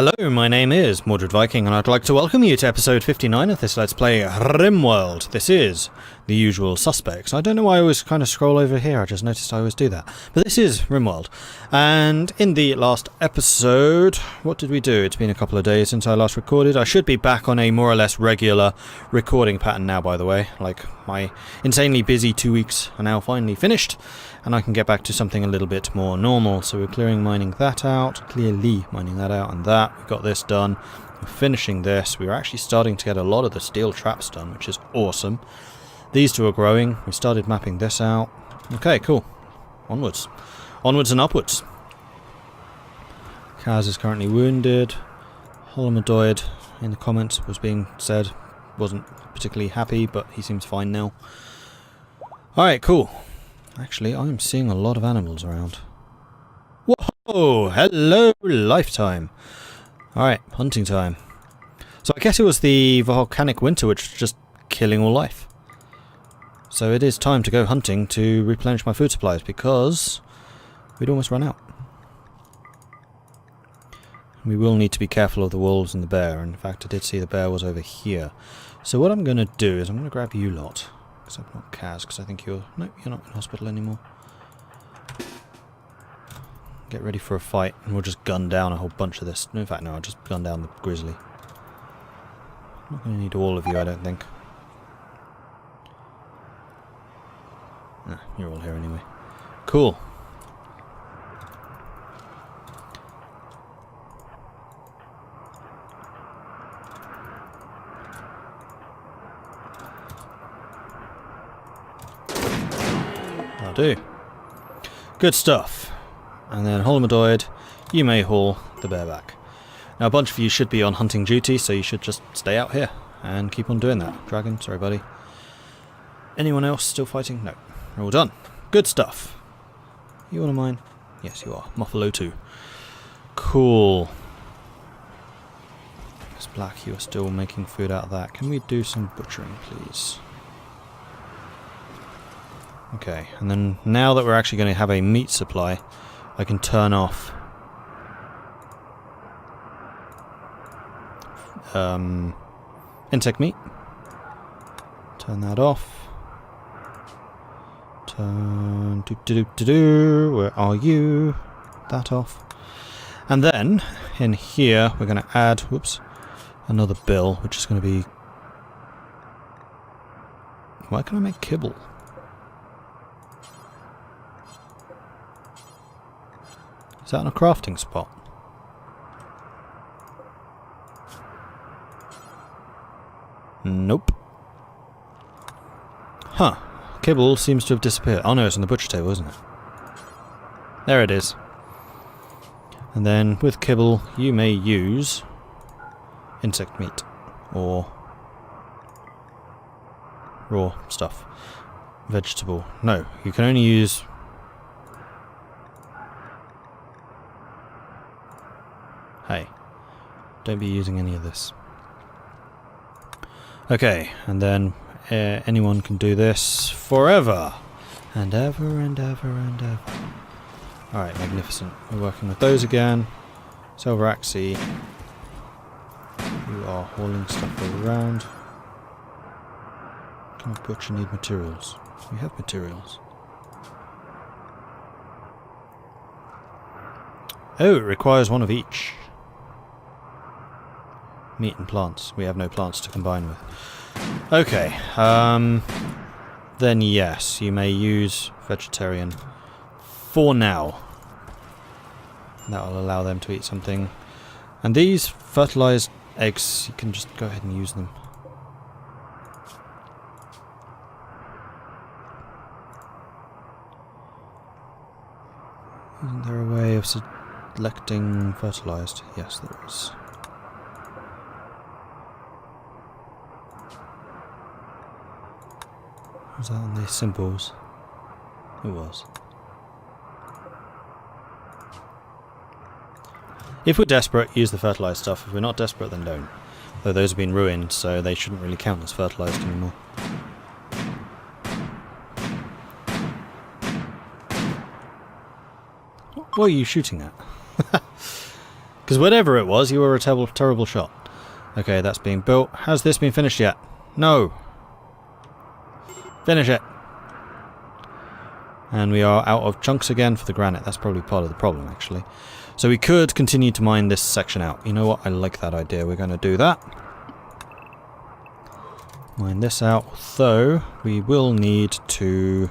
Hello, my name is Mordred Viking, and I'd like to welcome you to episode 59 of this Let's Play RimWorld. This is the usual suspects. I don't know why I always kind of scroll over here, I just noticed I always do that. But this is RimWorld. And in the last episode, what did we do? It's been a couple of days since I last recorded. I should be back on a more or less regular recording pattern now, by the way. Like, my insanely busy 2 weeks are now finally finished, and I can get back to something a little bit more normal. So we're mining that out, clearly mining that out, and that. We've got this done. We're finishing this. We're actually starting to get a lot of the steel traps done, which is awesome. These two are growing. We started mapping this out. Okay, cool. Onwards. Onwards and upwards. Kaz is currently wounded. Holomodoid, in the comments, was being said, wasn't particularly happy, but he seems fine now. Alright, cool. Actually, I'm seeing a lot of animals around. Whoa! Hello, lifetime! Alright, hunting time. So I guess it was the volcanic winter which was just killing all life. So it is time to go hunting to replenish my food supplies, because we'd almost run out. We will need to be careful of the wolves and the bear. In fact, I did see the bear was over here. So what I'm going to do is I'm going to grab you lot. Except not Kaz, because I think you're... No, you're not in hospital anymore. Get ready for a fight, and we'll just gun down a whole bunch of this. In fact, no, I'll just gun down the grizzly. I'm not going to need all of you, I don't think. Nah, you're all here anyway. Cool. I'll do. Good stuff. And then Holomodoid, you may haul the bear back. Now a bunch of you should be on hunting duty, so you should just stay out here and keep on doing that. Dragon, sorry buddy. Anyone else still fighting? No. We're all done. Good stuff. You one of mine? Yes, you are. Muffalo too. Cool. It's black, you are still making food out of that. Can we do some butchering, please? Okay, and then now that we're actually going to have a meat supply, I can turn off insect meat. Turn that off. Turn where are you? That off. And then in here we're going to add another bill, which is going to be... Why can I make kibble? Is that in a crafting spot? Nope. Huh. Kibble seems to have disappeared. Oh no, it's on the butcher table, isn't it? There it is. And then with kibble, you may use insect meat or raw stuff. Vegetable. No, you can only use... Hey, don't be using any of this. Okay, and then anyone can do this forever. And ever and ever and ever. Alright, magnificent. We're working with those again. Silver Axie. You are hauling stuff around. Can a butcher need materials? We have materials. Oh, it requires one of each. Meat and plants. We have no plants to combine with. Okay, then yes, you may use vegetarian for now. That will allow them to eat something. And these fertilized eggs, you can just go ahead and use them. Isn't there a way of selecting fertilized? Yes, there is. Was that on the symbols? It was. If we're desperate, use the fertilized stuff. If we're not desperate, then don't. Though those have been ruined, so they shouldn't really count as fertilized anymore. What are you shooting at? Because whatever it was, you were a terrible, terrible shot. Okay, that's being built. Has this been finished yet? No. Finish it. And we are out of chunks again for the granite. That's probably part of the problem, actually. So we could continue to mine this section out. You know what? I like that idea. We're going to do that. Mine this out. Though, we will need to...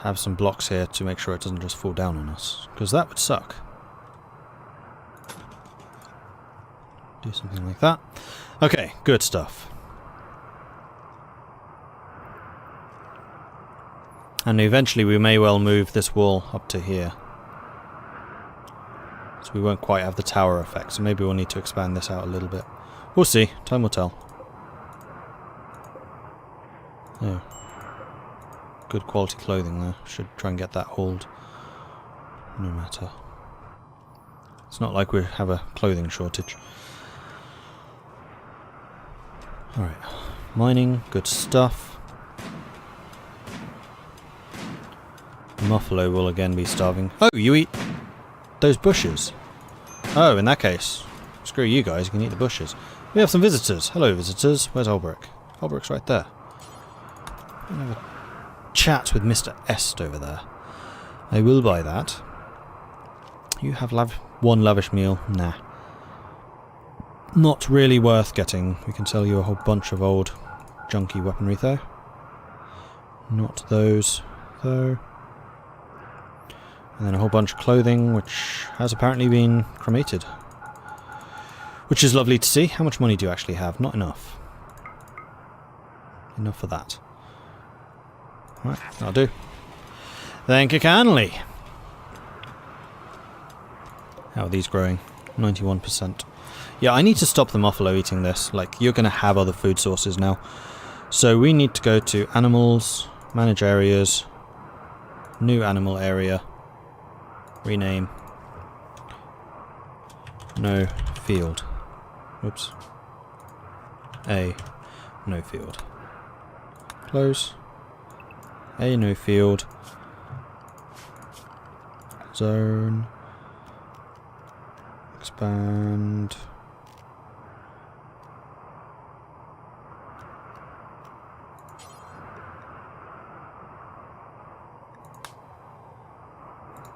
have some blocks here to make sure it doesn't just fall down on us. Because that would suck. Do something like that. Okay, good stuff. And eventually we may well move this wall up to here. So we won't quite have the tower effect, so maybe we'll need to expand this out a little bit. We'll see, time will tell. Yeah. Good quality clothing there. Should try and get that hauled. No matter. It's not like we have a clothing shortage. Alright. Mining, good stuff. Muffalo will again be starving. Oh, you eat those bushes. Oh, in that case, screw you guys, you can eat the bushes. We have some visitors. Hello, visitors. Where's Ulbrich? Ulbrich's right there. I have a chat with Mr. Est over there. I will buy that. You have one lavish meal? Nah. Not really worth getting. We can sell you a whole bunch of old junky weaponry though. Not those though. And then a whole bunch of clothing which has apparently been cremated. Which is lovely to see. How much money do you actually have? Not enough. Enough for that. Right, that'll do. Thank you kindly. How are these growing? 91%. Yeah, I need to stop the Muffalo eating this. Like, you're going to have other food sources now. So we need to go to animals, manage areas, new animal area, rename, no field. Oops. A, no field. Close. A, no field. Zone. Expand.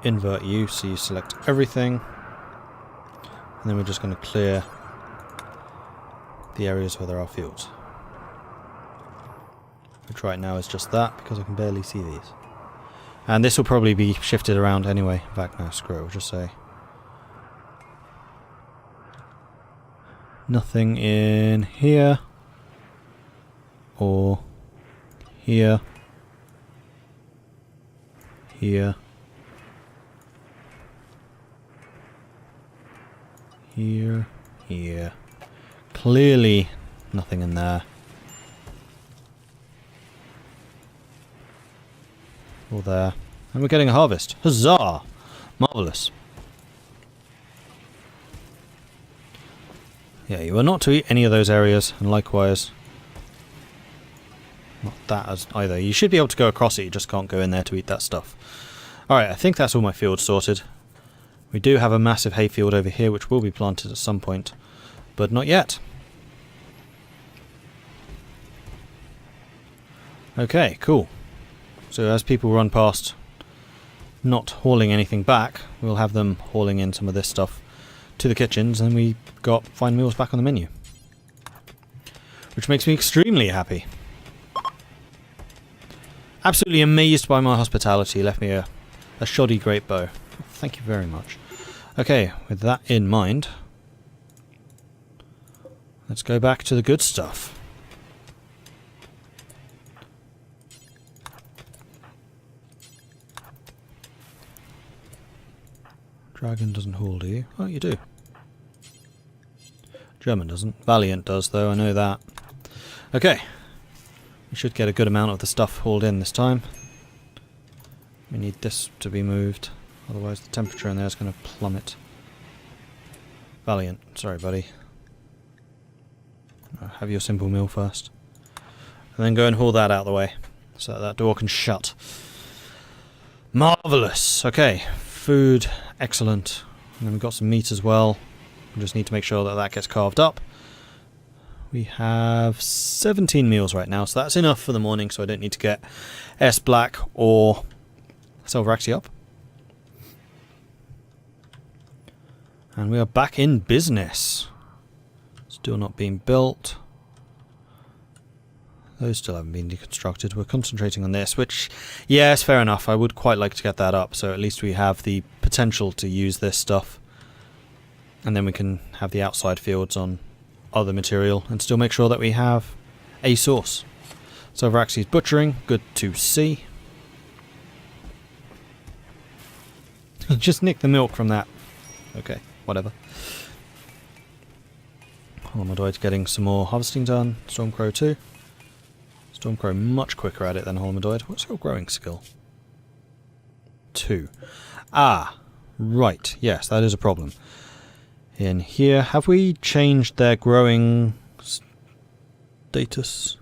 Invert you, so you select everything. And then we're just going to clear the areas where there are fields. Which right now is just that, because I can barely see these. And this will probably be shifted around anyway. In fact, no, screw it, we'll just say nothing in here, or here, here, here, here. Clearly nothing in there. Or there. And we're getting a harvest. Huzzah! Marvellous. Yeah, you are not to eat any of those areas, and likewise not that as either. You should be able to go across it, you just can't go in there to eat that stuff. Alright, I think that's all my fields sorted. We do have a massive hayfield over here which will be planted at some point, but not yet. Okay, cool. So as people run past not hauling anything back, we'll have them hauling in some of this stuff to the kitchens, and we got fine meals back on the menu. Which makes me extremely happy. Absolutely amazed by my hospitality. Left me a shoddy great bow. Thank you very much. Okay, with that in mind, let's go back to the good stuff. Dragon doesn't haul, do you? Oh, you do. German doesn't. Valiant does, though, I know that. Okay. We should get a good amount of the stuff hauled in this time. We need this to be moved, otherwise the temperature in there is going to plummet. Valiant, sorry buddy. Have your simple meal first. And then go and haul that out of the way, so that door can shut. Marvellous. Okay, food, excellent. And then we've got some meat as well. We just need to make sure that that gets carved up. We have 17 meals right now, so that's enough for the morning, so I don't need to get S Black or Silveraxi up. And we are back in business. Still not being built. Those still haven't been deconstructed. We're concentrating on this, which, yes, fair enough. I would quite like to get that up, so at least we have the potential to use this stuff. And then we can have the outside fields on other material and still make sure that we have a source. So Varaxi's butchering, good to see. Just nick the milk from that. Okay, whatever. Holomodroid's getting some more harvesting done. Stormcrow too. Stormcrow much quicker at it than Holomodroid. What's your growing skill? 2. Ah, right. Yes, that is a problem. In here, have we changed their growing status?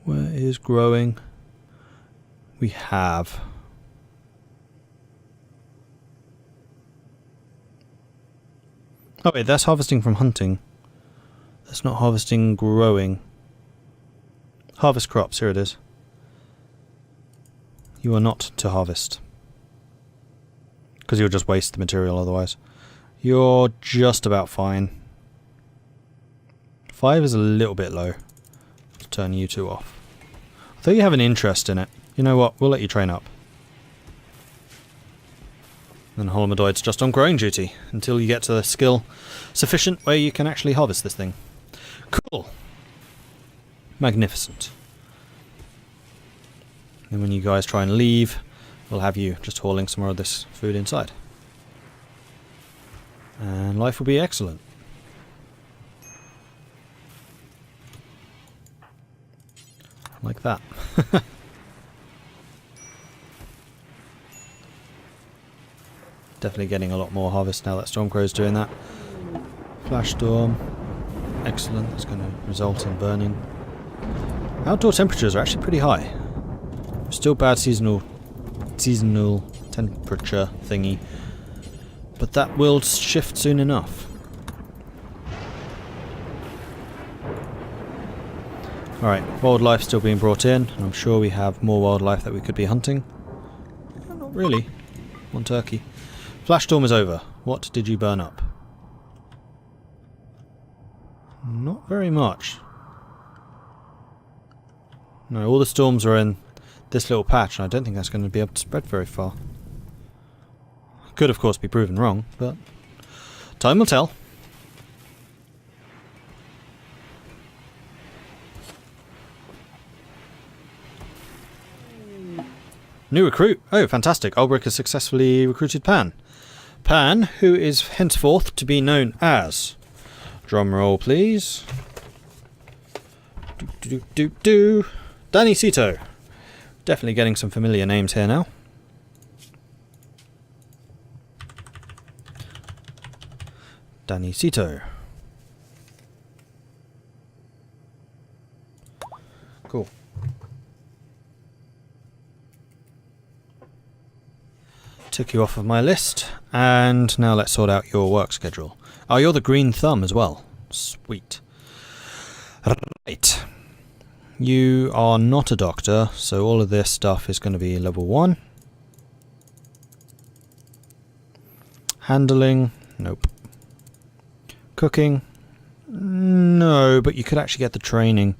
Where is growing? We have. Oh wait, that's harvesting from hunting. That's not harvesting growing. Harvest crops, here it is. You are not to harvest. Because you'll just waste the material otherwise. You're just about fine. 5 is a little bit low. Let's turn you 2 off. Although you have an interest in it. You know what, we'll let you train up. Then Holomodroid's just on growing duty until you get to the skill sufficient where you can actually harvest this thing. Cool. Magnificent. And when you guys try and leave, we'll have you just hauling some more of this food inside. And life will be excellent. Like that. Definitely getting a lot more harvest now that Stormcrow's doing that. Flash Storm. Excellent. That's going to result in burning. Outdoor temperatures are actually pretty high. Still bad seasonal temperature thingy. But that will shift soon enough. Alright, wildlife still being brought in. And I'm sure we have more wildlife that we could be hunting. Not really. One turkey. Flash Storm is over. What did you burn up? Not very much. No, all the storms are in this little patch, and I don't think that's going to be able to spread very far. Could, of course, be proven wrong, but time will tell. New recruit. Oh, fantastic. Ulbrich has successfully recruited Pan. Pan, who is henceforth to be known as... Drum roll, please. Danny Cito. Definitely getting some familiar names here now. Danny Cito. Cool. Took you off of my list, and now let's sort out your work schedule. Oh, you're the green thumb as well. Sweet. Right. You are not a doctor, so all of this stuff is going to be level 1. Handling? Nope. Cooking? No, but you could actually get the training.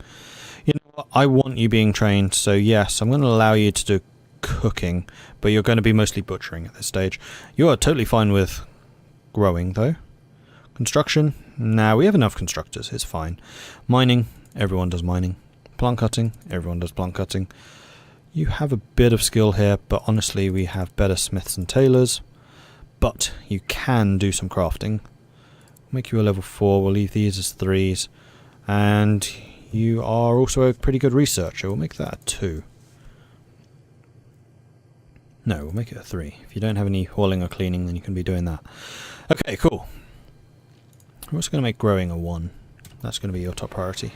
You know what? I want you being trained, so yes, I'm going to allow you to do cooking, but you're going to be mostly butchering at this stage. You are totally fine with growing, though. Construction? Nah, we have enough constructors, it's fine. Mining? Everyone does mining. Plant cutting? Everyone does plant cutting. You have a bit of skill here, but honestly we have better smiths and tailors. But you can do some crafting. Make you a level 4, we'll leave these as 3s. And you are also a pretty good researcher, we'll make that a 2. No, we'll make it a 3. If you don't have any hauling or cleaning, then you can be doing that. Okay, cool. We're also going to make growing a 1. That's going to be your top priority.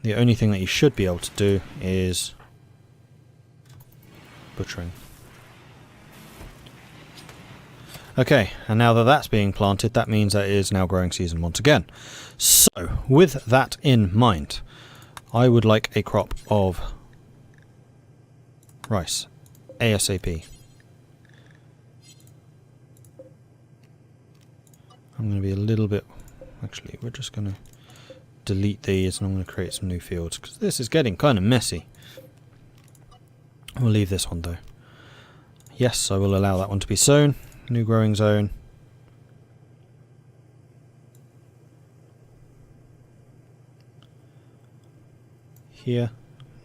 The only thing that you should be able to do is butchering. Okay, and now that that's being planted, that means that it is now growing season once again. So, with that in mind, I would like a crop of rice, ASAP. I'm going to be a little bit... Actually, we're just going to delete these and I'm going to create some new fields, because this is getting kind of messy. We'll leave this one though. Yes, I will allow that one to be sown. New growing zone. Here.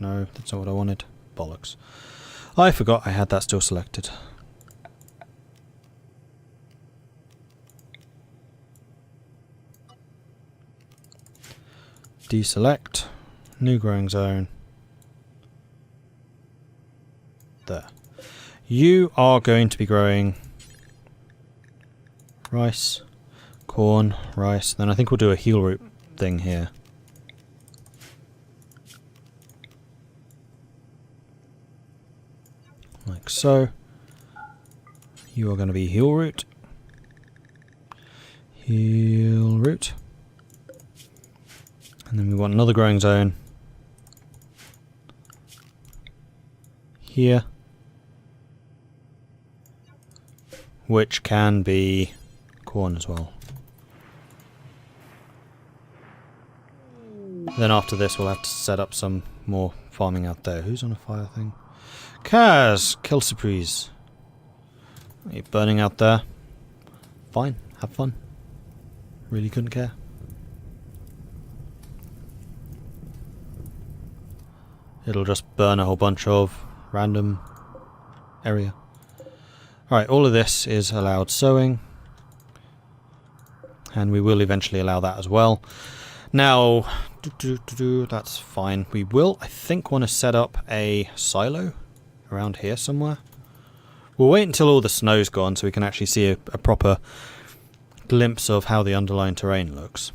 No, that's not what I wanted. Bollocks. I forgot I had that still selected. Deselect. New growing zone. There. You are going to be growing rice, corn, rice. Then I think we'll do a heel root thing here. Like so. You are going to be heel root. Heel root. And then we want another growing zone here, which can be corn as well. Then after this we'll have to set up some more farming out there. Who's on a fire thing? Kaz! Kill surprise. Are you burning out there? Fine, have fun. Really couldn't care. It'll just burn a whole bunch of random area. Alright, all of this is allowed sowing. And we will eventually allow that as well. Now, that's fine. We will, I think, want to set up a silo around here somewhere. We'll wait until all the snow's gone so we can actually see a proper glimpse of how the underlying terrain looks.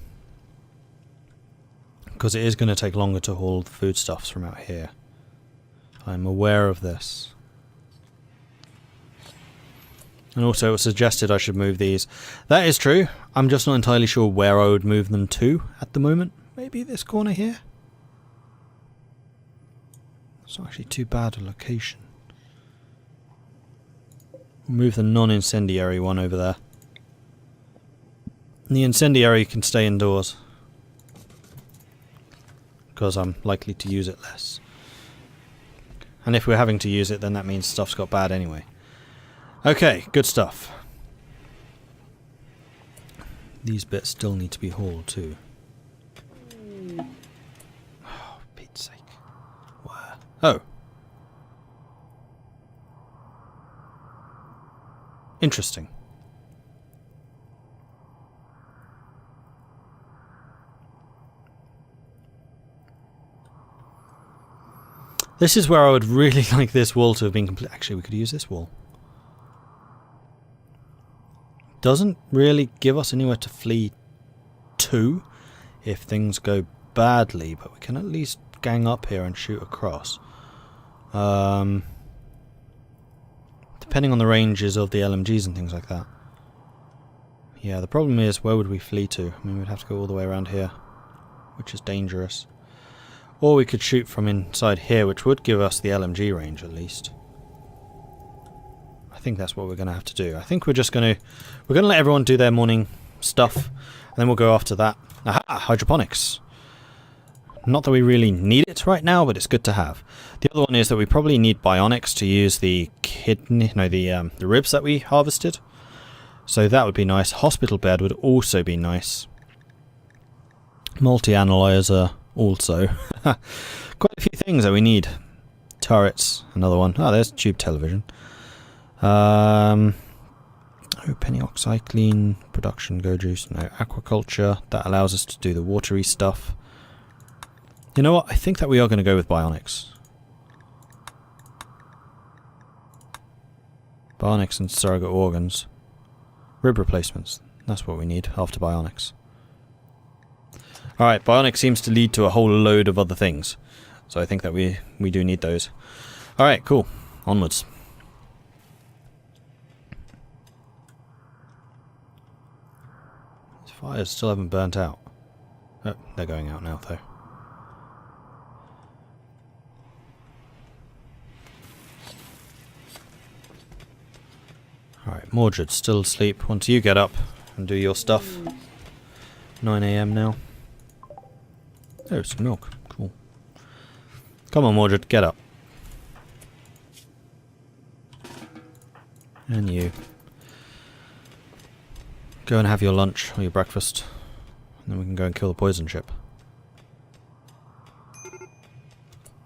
Because it is going to take longer to haul the foodstuffs from out here. I'm aware of this. And also it was suggested I should move these. That is true. I'm just not entirely sure where I would move them to at the moment. Maybe this corner here? It's not actually too bad a location. We'll move the non-incendiary one over there. And the incendiary can stay indoors, because I'm likely to use it less. And if we're having to use it, then that means stuff's got bad anyway. Okay, good stuff. These bits still need to be hauled too. Oh, Pete's sake. Where? Oh. Interesting. This is where I would really like this wall to have been complete. Actually, we could use this wall. Doesn't really give us anywhere to flee to if things go badly, but we can at least gang up here and shoot across. Depending on the ranges of the LMGs and things like that. Yeah, the problem is, where would we flee to? I mean, we'd have to go all the way around here, which is dangerous. Or we could shoot from inside here, which would give us the LMG range at least. I think that's what we're going to have to do. I think we're going to let everyone do their morning stuff, and then we'll go after that. Aha! Hydroponics. Not that we really need it right now, but it's good to have. The other one is that we probably need bionics to use the kidney, no, the ribs that we harvested. So that would be nice. Hospital bed would also be nice. Multi-analyzer also. Quite a few things that we need. Turrets, another one. Oh, there's tube television. Oh, penny oxyclean, production, go juice, no, aquaculture. That allows us to do the watery stuff. You know what? I think that we are going to go with bionics. Bionics and surrogate organs. Rib replacements. That's what we need after bionics. Alright, bionics seems to lead to a whole load of other things. So I think that we do need those. Alright, cool. onwards. These fires still haven't burnt out. Oh, they're going out now, though. Alright, Mordred, still asleep. Once you get up and do your stuff. 9 AM now. There's some milk. Cool. Come on, Mordred, get up. And you. Go and have your lunch or your breakfast. And then we can go and kill the poison ship.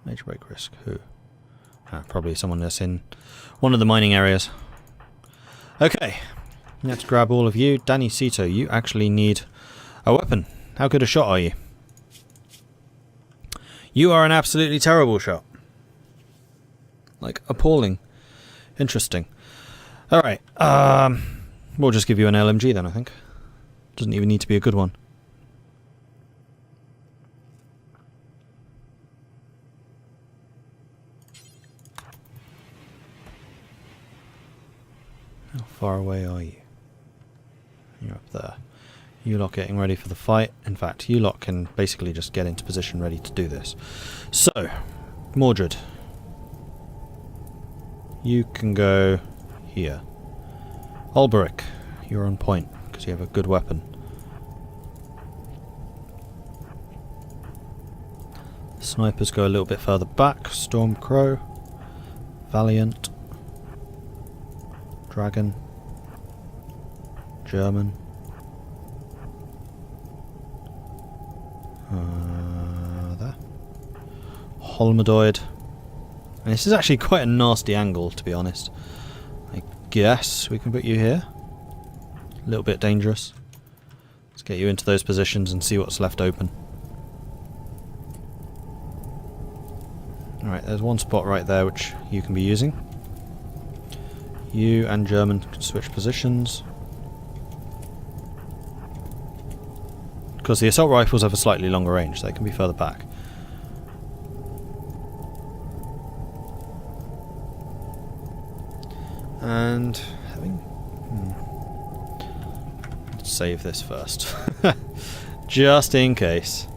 Major break risk. Who? Ah, probably someone that's in one of the mining areas. Okay. Let's grab all of you. Danny Cito, you actually need a weapon. How good a shot are you? You are an absolutely terrible shot. Like, appalling. Interesting. Alright, we'll just give you an LMG then, I think. Doesn't even need to be a good one. How far away are you? You're up there. You lot getting ready for the fight. In fact, you lot can basically just get into position ready to do this. So, Mordred. You can go here. Ulberic, you're on point because you have a good weapon. Snipers go a little bit further back. Stormcrow, Valiant, Dragon, German. There. Holmadoid. And this is actually quite a nasty angle, to be honest. I guess we can put you here. A little bit dangerous. Let's get you into those positions and see what's left open. Alright, there's one spot right there which you can be using. You and German can switch positions. Because the assault rifles have a slightly longer range, so they can be further back. And having... Let's save this first. Just in case.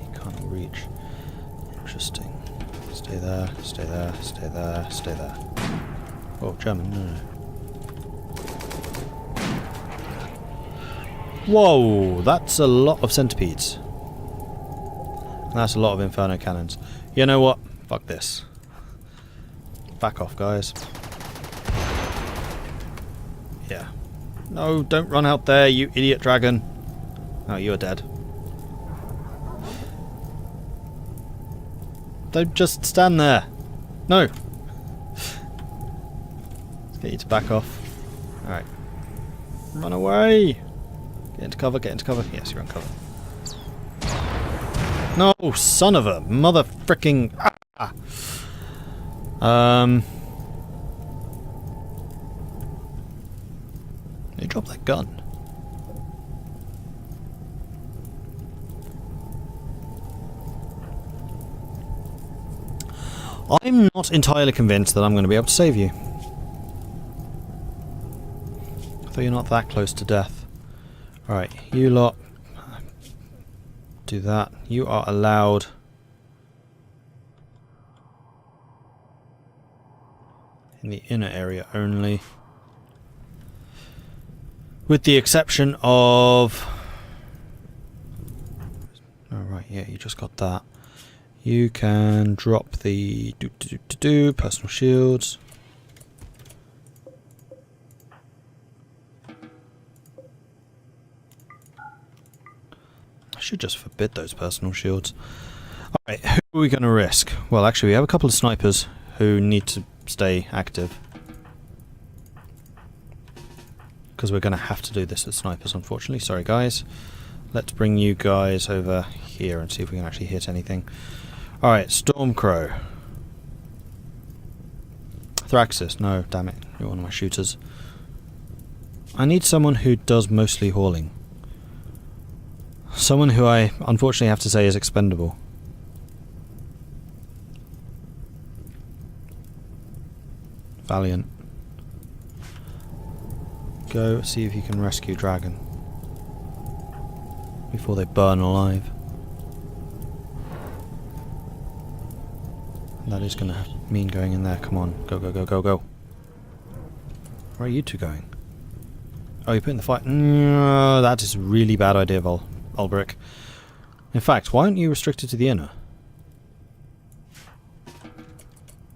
You can't reach. Interesting. Stay there, stay there, stay there, stay there. Oh, German, no. Whoa, that's a lot of centipedes. That's a lot of inferno cannons. You know what? Fuck this. Back off, guys. Yeah. No, don't run out there, you idiot dragon. Oh, you're dead. Don't just stand there. No. Let's get you to back off. Alright. Run away. Get into cover, get into cover. Yes, you're on cover. No, son of a mother fricking. Ah. They dropped that gun. I'm not entirely convinced that I'm going to be able to save you. Though you're not that close to death. Alright, you lot. Do that. You are allowed. In the inner area only. With the exception of... Alright, yeah, you just got that. You can drop the personal shields. I should just forbid those personal shields. Alright, who are we going to risk? Well, actually, we have a couple of snipers who need to stay active. Because we're going to have to do this with snipers, unfortunately. Sorry, guys. Let's bring you guys over here and see if we can actually hit anything. Alright, Stormcrow. Thraxis. No, damn it. You're one of my shooters. I need someone who does mostly hauling. Someone who I unfortunately have to say is expendable. Valiant. Go see if you can rescue Dragon before they burn alive. That is going to mean going in there. Come on, go, go, go, go, go. Where are you two going? Oh, you're putting the fight. No, that is a really bad idea, Ulbrick. In fact, why aren't you restricted to the inner?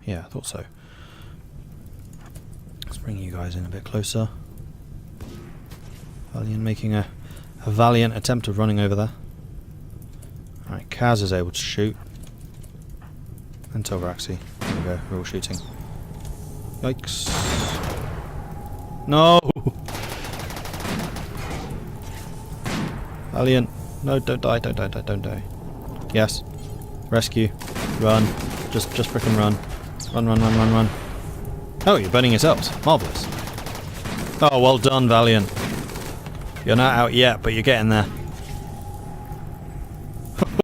Yeah, I thought so. Let's bring you guys in a bit closer. Valiant making a valiant attempt of running over there. Alright, Kaz is able to shoot. And Tobraxi. There we go, we're all shooting. Yikes. No! Valiant. No, don't die, don't die, don't die. Yes. Rescue. Run. Just frickin' run. Run, run, run, run, run. Oh, you're burning yourselves. Marvellous. Oh, well done, Valiant. You're not out yet, but you're getting there.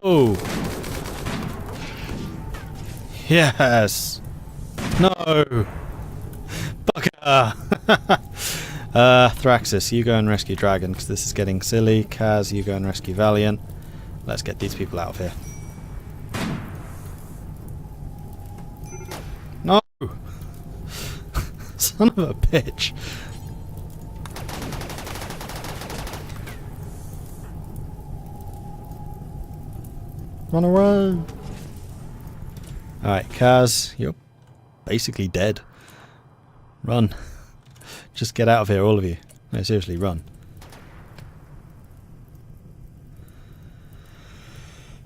Oh! Yes! No! Bugger! Thraxis, you go and rescue Dragon, because this is getting silly. Kaz, you go and rescue Valiant. Let's get these people out of here. No! Son of a bitch. Run away! Alright, Kaz, you're basically dead. Run. Just get out of here, all of you. No, seriously, run.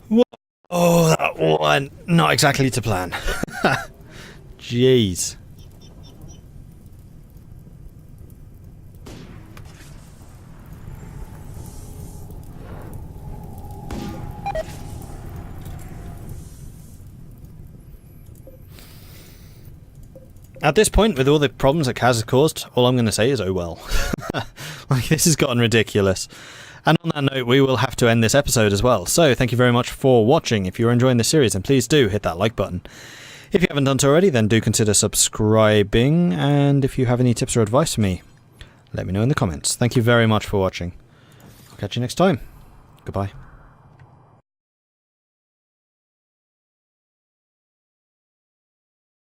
Whoa. Oh, that went not exactly to plan. Jeez. At this point, with all the problems that Kaz has caused, all I'm going to say is, oh well. Like, this has gotten ridiculous. And on that note, we will have to end this episode as well. So, thank you very much for watching. If you're enjoying this series, then please do hit that like button. If you haven't done so already, then do consider subscribing. And if you have any tips or advice for me, let me know in the comments. Thank you very much for watching. I'll catch you next time. Goodbye.